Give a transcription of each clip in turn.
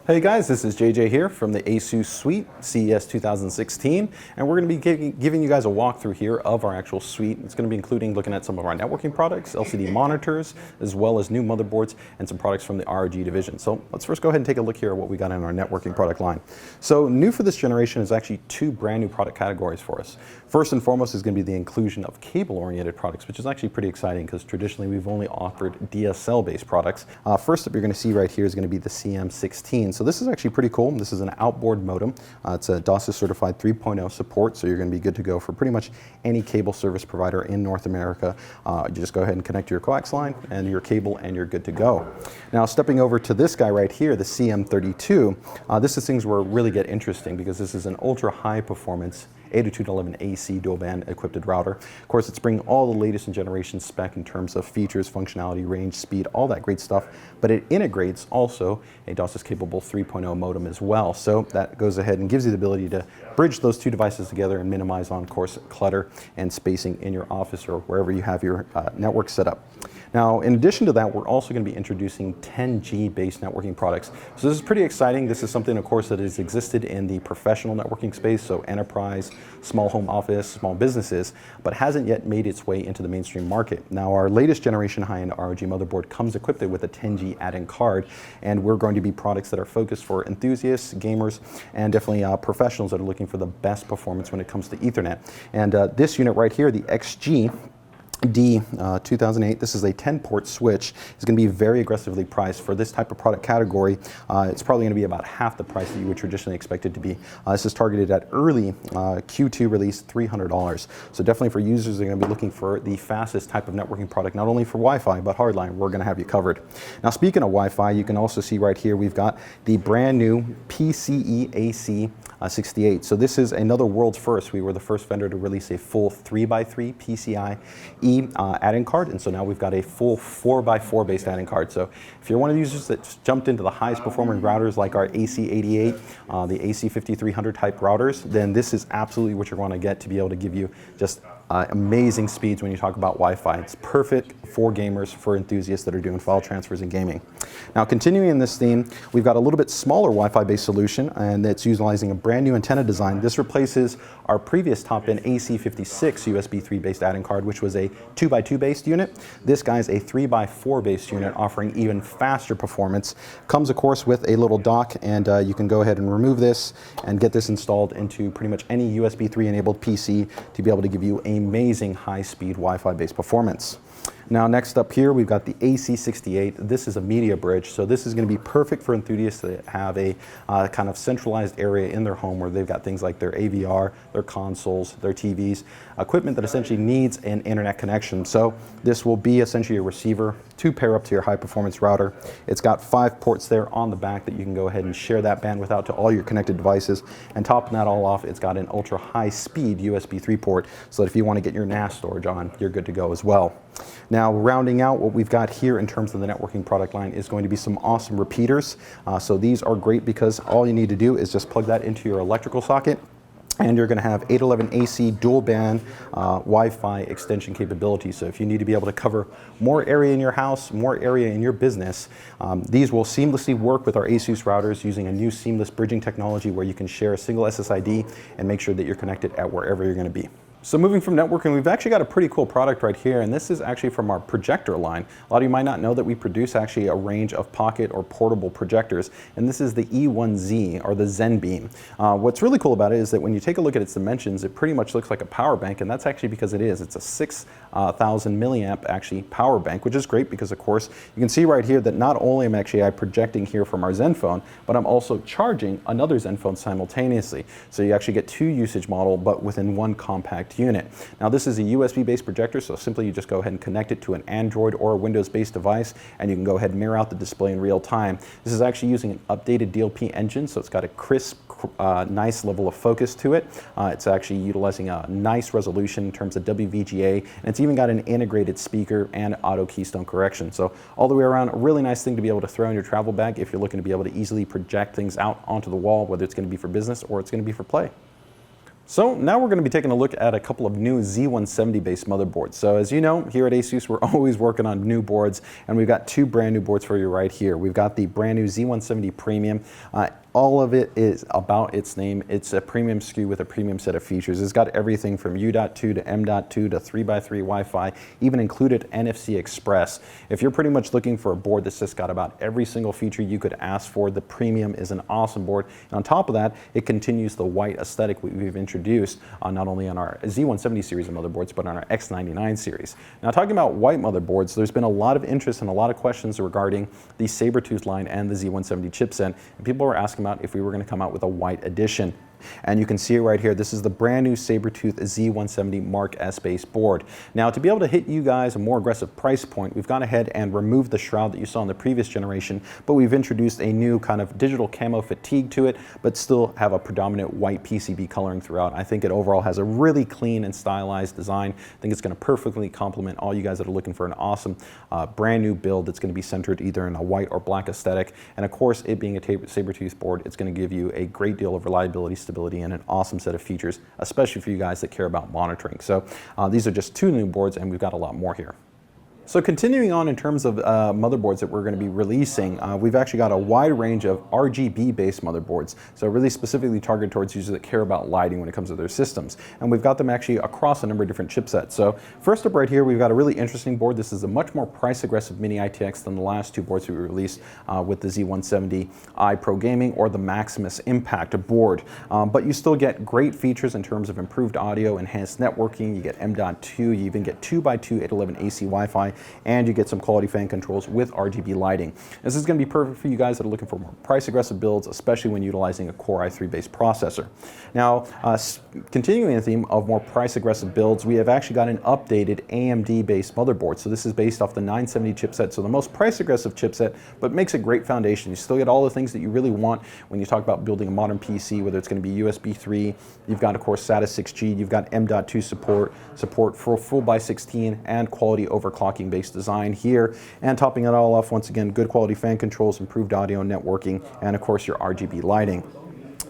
Hey guys, this is JJ here from the ASUS suite, CES 2016, and we're going to be giving you guys a walkthrough here of our actual suite. It's going to be including looking at some of our networking products, LCD monitors, as well as new motherboards and some products from the ROG division. So let's first go ahead and take a look here at what we got in our networking product line. So new for this generation is actually two brand new product categories for us. First and foremost is going to be the inclusion of cable-oriented products, which is actually pretty exciting because traditionally we've only offered DSL-based products. First up, you're going to see right here is going to be the CM16. So this is actually pretty cool. This is an outboard modem. It's a ASUS certified 3.0 support, so you're going to be good to go for pretty much any cable service provider in North America. You just go ahead and connect to your coax line and your cable and you're good to go. Now stepping over to this guy right here, the CM32, this is things where it really get interesting because this is an ultra high performance 802.11 AC dual band equipped router. Of course, it's bringing all the latest in generation spec in terms of features, functionality, range, speed, all that great stuff, but it integrates also a ASUS capable 3.0 modem as well. So that goes ahead and gives you the ability to bridge those two devices together and minimize, on course, clutter and spacing in your office or wherever you have your network set up. Now, in addition to that, we're also going to be introducing 10G based networking products. So this is pretty exciting. This is something, of course, that has existed in the professional networking space, so enterprise, small home office, small businesses, but hasn't yet made its way into the mainstream market. Now, our latest generation high-end ROG motherboard comes equipped with a 10G add-in card, and we're going to be products that are focused for enthusiasts, gamers, and definitely professionals that are looking for the best performance when it comes to Ethernet. And this unit right here, the XG, D2008, this is a 10-port switch. It's going to be very aggressively priced for this type of product category. It's probably going to be about half the price that you would traditionally expect it to be. This is targeted at early Q2 release, $300. So definitely for users that are going to be looking for the fastest type of networking product, not only for Wi-Fi, but hardline, we're going to have you covered. Now speaking of Wi-Fi, you can also see right here, we've got the brand new PCE AC 68. So this is another world first. We were the first vendor to release a full 3x3 PCIe add-in card, and so now we've got a full 4x4 based add-in card. So if you're one of the users that jumped into the highest performing routers like our AC88, the AC5300 type routers, then this is absolutely what you're going to get to be able to give you just amazing speeds when you talk about Wi-Fi. It's perfect for gamers, for enthusiasts that are doing file transfers and gaming. Now continuing in this theme, we've got a little bit smaller Wi-Fi based solution, and it's utilizing a brand new antenna design. This replaces our previous top-end AC56 USB 3 based add-in card, which was a 2x2 based unit. This guy's a 3x4 based unit, offering even faster performance. Comes of course with a little dock, and you can go ahead and remove this and get this installed into pretty much any USB 3 enabled PC to be able to give you amazing high-speed Wi-Fi based performance. Now next up here, we've got the AC68. This is a media bridge, so this is going to be perfect for enthusiasts that have a kind of centralized area in their home where they've got things like their AVR, their consoles, their TVs, equipment that essentially needs an internet connection. So this will be essentially a receiver to pair up to your high performance router. It's got 5 ports there on the back that you can go ahead and share that bandwidth out to all your connected devices. And topping that all off, it's got an ultra high speed USB 3 port, so that if you want to get your NAS storage on, you're good to go as well. Now rounding out what we've got here in terms of the networking product line is going to be some awesome repeaters. So these are great because all you need to do is just plug that into your electrical socket, and you're going to have 802.11 AC dual band Wi-Fi extension capability. So if you need to be able to cover more area in your house, more area in your business, these will seamlessly work with our ASUS routers using a new seamless bridging technology where you can share a single SSID and make sure that you're connected at wherever you're going to be. So moving from networking, we've actually got a pretty cool product right here, and this is actually from our projector line. A lot of you might not know that we produce actually a range of pocket or portable projectors, and this is the E1Z, or the Zen Beam. What's really cool about it is that when you take a look at its dimensions, it pretty much looks like a power bank, and that's actually because it is. It's a 6,000 milliamp actually power bank, which is great because of course you can see right here that not only am I projecting here from our Zen phone, but I'm also charging another Zen phone simultaneously. So you actually get 2 usage model, but within one compact unit. Now this is a USB based projector, so simply you just go ahead and connect it to an Android or a Windows based device, and you can go ahead and mirror out the display in real time. This is actually using an updated DLP engine, so it's got a crisp, nice level of focus to it. It's actually utilizing a nice resolution in terms of WVGA, and it's even got an integrated speaker and auto keystone correction. So all the way around, a really nice thing to be able to throw in your travel bag if you're looking to be able to easily project things out onto the wall, whether it's going to be for business or it's going to be for play. So now we're going to be taking a look at a couple of new Z170 based motherboards. So as you know, here at ASUS, we're always working on new boards, and we've got two brand new boards for you right here. We've got the brand new Z170 Premium. All of it is about its name. It's a premium SKU with a premium set of features. It's got everything from U.2 to M.2 to 3x3 Wi-Fi, even included NFC Express. If you're pretty much looking for a board that's just got about every single feature you could ask for, the Premium is an awesome board. And on top of that, it continues the white aesthetic we've introduced not only on our Z170 series of motherboards, but on our X99 series. Now, talking about white motherboards, there's been a lot of interest and a lot of questions regarding the Sabertooth line and the Z170 chipset, and people were asking about if we were going to come out with a white edition. And you can see it right here. This is the brand new Sabertooth Z170 Mark S based board. Now, to be able to hit you guys a more aggressive price point, we've gone ahead and removed the shroud that you saw in the previous generation, but we've introduced a new kind of digital camo fatigue to it, but still have a predominant white PCB coloring throughout. I think it overall has a really clean and stylized design. I think it's going to perfectly complement all you guys that are looking for an awesome brand new build that's going to be centered either in a white or black aesthetic. And of course, it being a Sabertooth board, it's going to give you a great deal of reliability, stability, and an awesome set of features, especially for you guys that care about monitoring. So these are just two new boards, and we've got a lot more here. So continuing on in terms of motherboards that we're going to be releasing, we've actually got a wide range of RGB-based motherboards, so really specifically targeted towards users that care about lighting when it comes to their systems. And we've got them actually across a number of different chipsets. So first up right here, we've got a really interesting board. This is a much more price-aggressive mini ITX than the last two boards we released with the Z170 iPro Gaming or the Maximus Impact board. But you still get great features in terms of improved audio, enhanced networking, you get M.2, you even get 2x2 811 AC Wi-Fi, and you get some quality fan controls with RGB lighting. This is going to be perfect for you guys that are looking for more price-aggressive builds, especially when utilizing a Core i3-based processor. Now, continuing the theme of more price-aggressive builds, we have actually got an updated AMD-based motherboard. So this is based off the 970 chipset, so the most price-aggressive chipset, but makes a great foundation. You still get all the things that you really want when you talk about building a modern PC, whether it's going to be USB 3, you've got, of course, SATA 6G, you've got M.2 support for full by 16, and quality overclocking based design here. And topping it all off, once again, good quality fan controls, improved audio and networking, and of course your RGB lighting.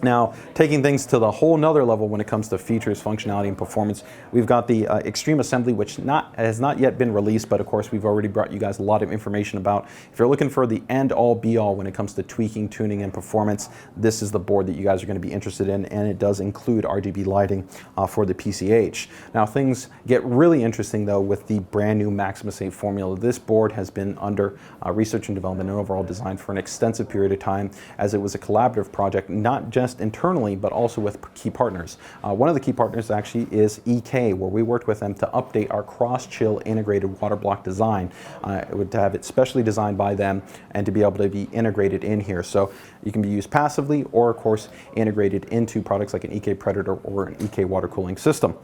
Now, taking things to the whole nother level when it comes to features, functionality, and performance, we've got the Extreme Assembly, which has not yet been released, but of course we've already brought you guys a lot of information about. If you're looking for the end-all be-all when it comes to tweaking, tuning, and performance, this is the board that you guys are going to be interested in, and it does include RGB lighting for the PCH. Now, things get really interesting though with the brand new Maximus 8 formula. This board has been under research and development and overall design for an extensive period of time, as it was a collaborative project, not just internally, but also with key partners. One of the key partners actually is EK, where we worked with them to update our cross-chill integrated water block design. To have it specially designed by them and to be able to be integrated in here. So you can be used passively or, of course, integrated into products like an EK Predator or an EK water cooling system.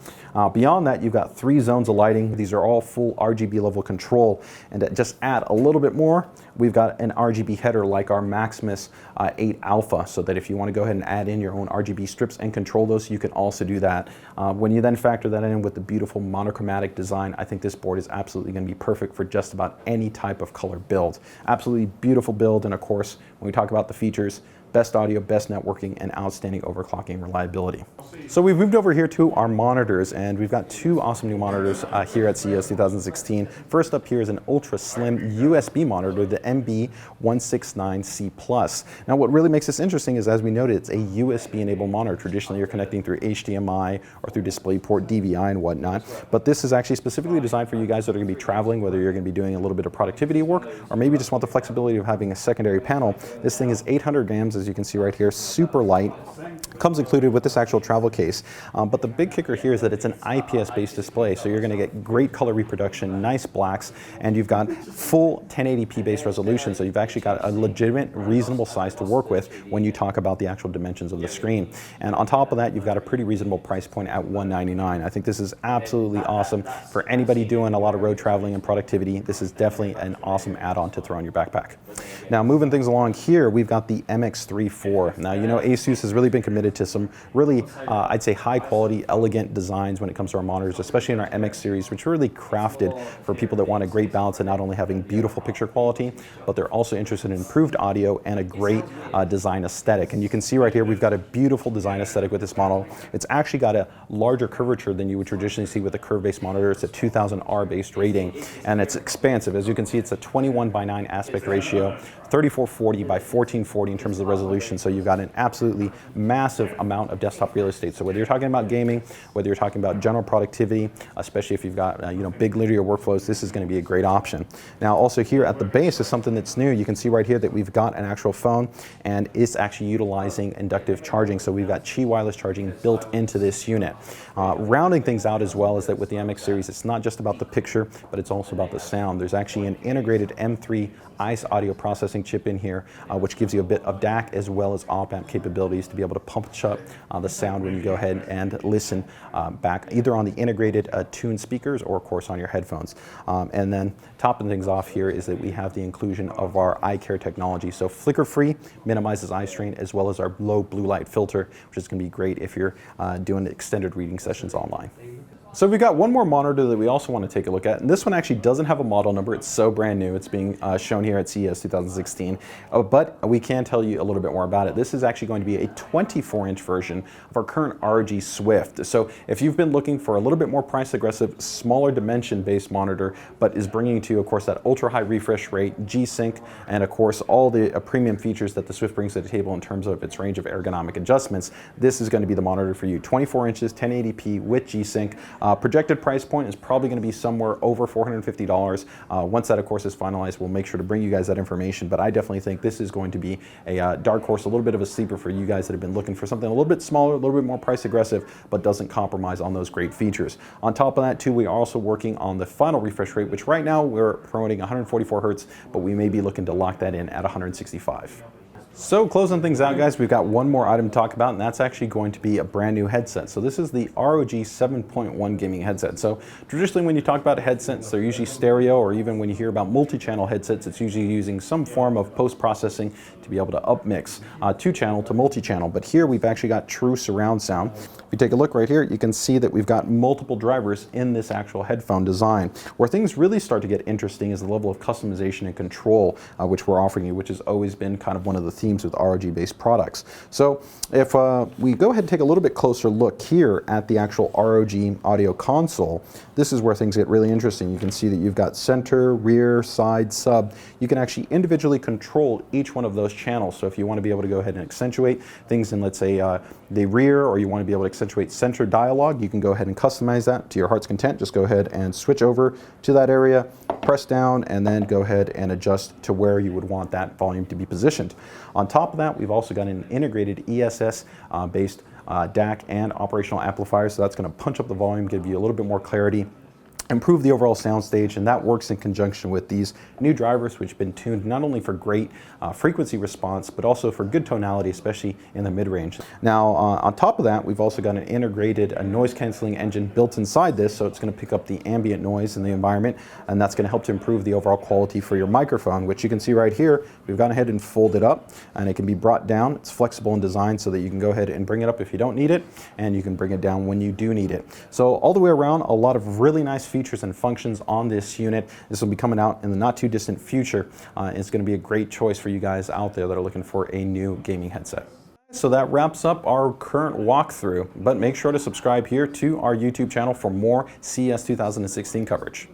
Beyond that, you've got 3 zones of lighting. These are all full RGB level control. And to just add a little bit more, we've got an RGB header like our Maximus 8 Alpha, so that if you want to go ahead and add in your own RGB strips and control those, you can also do that. When you then factor that in with the beautiful monochromatic design, I think this board is absolutely going to be perfect for just about any type of color build. Absolutely beautiful build, and of course, when we talk about the features, best audio, best networking, and outstanding overclocking reliability. So we've moved over here to our monitors, and we've got 2 awesome new monitors here at CES 2016. First up here is an ultra slim USB monitor, the MB169C+. Now, what really makes this interesting is, as we noted, it's a USB-enabled monitor. Traditionally, you're connecting through HDMI or through DisplayPort, DVI, and whatnot. But this is actually specifically designed for you guys that are going to be traveling, whether you're going to be doing a little bit of productivity work, or maybe just want the flexibility of having a secondary panel. This thing is 800 grams, as you can see right here, super light. Comes included with this actual travel case. But the big kicker here is that it's an IPS-based display, so you're going to get great color reproduction, nice blacks, and you've got full 1080p-based resolution, so you've actually got a legitimate, reasonable size to work with when you talk about the actual dimensions of the screen. And on top of that, you've got a pretty reasonable price point at $199. I think this is absolutely awesome for anybody doing a lot of road traveling and productivity. This is definitely an awesome add-on to throw in your backpack. Now, moving things along here, we've got the MX3 IV. Now, you know, ASUS has really been committed committed to some really, I'd say, high quality, elegant designs when it comes to our monitors, especially in our MX series, which are really crafted for people that want a great balance of not only having beautiful picture quality, but they're also interested in improved audio and a great design aesthetic. And you can see right here, we've got a beautiful design aesthetic with this model. It's actually got a larger curvature than you would traditionally see with a curve-based monitor. It's a 2000R based rating, and it's expansive. As you can see, it's a 21:9 aspect ratio, 3440 by 1440 in terms of the resolution. So you've got an absolutely massive amount of desktop real estate. So whether you're talking about gaming, whether you're talking about general productivity, especially if you've got big linear workflows, this is going to be a great option. Now also here at the base is something that's new. You can see right here that we've got an actual phone, and it's actually utilizing inductive charging. So we've got Qi wireless charging built into this unit. Rounding things out as well is that with the MX series, it's not just about the picture, but it's also about the sound. There's actually an integrated M3 ICE audio processing chip in here, which gives you a bit of DAC as well as op-amp capabilities to be able to punch up the sound when you go ahead and listen back, either on the integrated tuned speakers or of course on your headphones. And then topping things off here is that we have the inclusion of our eye care technology. So flicker free, minimizes eye strain, as well as our low blue light filter, which is going to be great if you're doing extended reading sessions online. So we've got one more monitor that we also want to take a look at, and this one actually doesn't have a model number. It's so brand new. It's being shown here at CES 2016, but we can tell you a little bit more about it. This is actually going to be a 24-inch version of our current ROG Swift. So if you've been looking for a little bit more price-aggressive, smaller dimension-based monitor, but is bringing to you, of course, that ultra-high refresh rate, G-Sync, and of course all the premium features that the Swift brings to the table in terms of its range of ergonomic adjustments, this is going to be the monitor for you. 24 inches, 1080p with G-Sync. Projected price point is probably going to be somewhere over $450. Once that, of course, is finalized, we'll make sure to bring you guys that information. But I definitely think this is going to be a dark horse, a little bit of a sleeper for you guys that have been looking for something a little bit smaller, a little bit more price aggressive, but doesn't compromise on those great features. On top of that, too, we are also working on the final refresh rate, which right now we're promoting 144 hertz, but we may be looking to lock that in at 165. So closing things out, guys, we've got one more item to talk about, and that's actually going to be a brand new headset. So this is the ROG 7.1 gaming headset. So traditionally when you talk about headsets, they're usually stereo, or even when you hear about multi-channel headsets, it's usually using some form of post-processing to be able to upmix two-channel to multi-channel. But here we've actually got true surround sound. If you take a look right here, you can see that we've got multiple drivers in this actual headphone design. Where things really start to get interesting is the level of customization and control which we're offering you, which has always been kind of one of the themes with ROG-based products. So if we go ahead and take a little bit closer look here at the actual ROG audio console, this is where things get really interesting. You can see that you've got center, rear, side, sub. You can actually individually control each one of those channels. So if you want to be able to go ahead and accentuate things in, let's say, the rear, or you want to be able to accentuate center dialogue, you can go ahead and customize that to your heart's content. Just go ahead and switch over to that area, press down, and then go ahead and adjust to where you would want that volume to be positioned. On top of that, we've also got an integrated ESS based DAC and operational amplifier, so that's going to punch up the volume, give you a little bit more clarity, improve the overall sound stage, and that works in conjunction with these new drivers, which have been tuned not only for great frequency response, but also for good tonality, especially in the mid-range. Now, on top of that, we've also got an integrated noise canceling engine built inside this, so it's going to pick up the ambient noise in the environment, and that's going to help to improve the overall quality for your microphone, which you can see right here. We've gone ahead and folded up, and it can be brought down. It's flexible in design so that you can go ahead and bring it up if you don't need it, and you can bring it down when you do need it. So all the way around, a lot of really nice features and functions on this unit. This will be coming out in the not too distant future. It's going to be a great choice for you guys out there that are looking for a new gaming headset. So that wraps up our current walkthrough, but make sure to subscribe here to our YouTube channel for more CES 2016 coverage.